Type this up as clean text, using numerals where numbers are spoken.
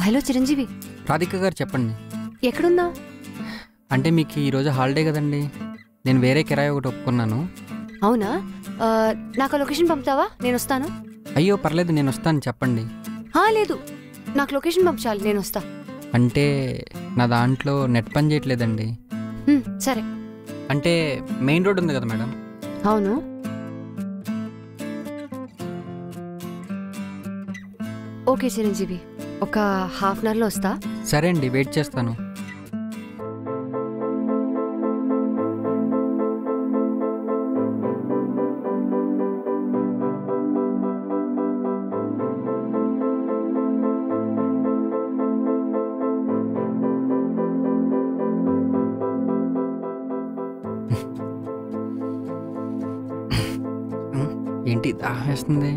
Hello Chiranjeevi. Radhika గారు చెప్పండి. ఎక్కడున్నావు? అంటే మీకు ఈరోజు హాలిడే కదండి, నేను వేరే కిరాయి ఒకటి ఒప్పుకున్నాను. అవునా? నాకు లొకేషన్ పంపుతావా? నేను వస్తాను. అయ్యో పర్లేదు, నేను వస్తాను, చెప్పండి. లేదు, నాకు లొకేషన్ పంపించాలి, నేను వస్తా. అంటే నా దాంట్లో నెట్ పని చేయట్లేదండి. సరే. అంటే మెయిన్ రోడ్ ఉంది కదా మేడం? అవును. ఓకే చిరంజీవి, ఒక హాఫ్ అన్ అవర్లో వస్తా. సరే అండి, వెయిట్ చేస్తాను. ఏంటి దాహేస్తుంది?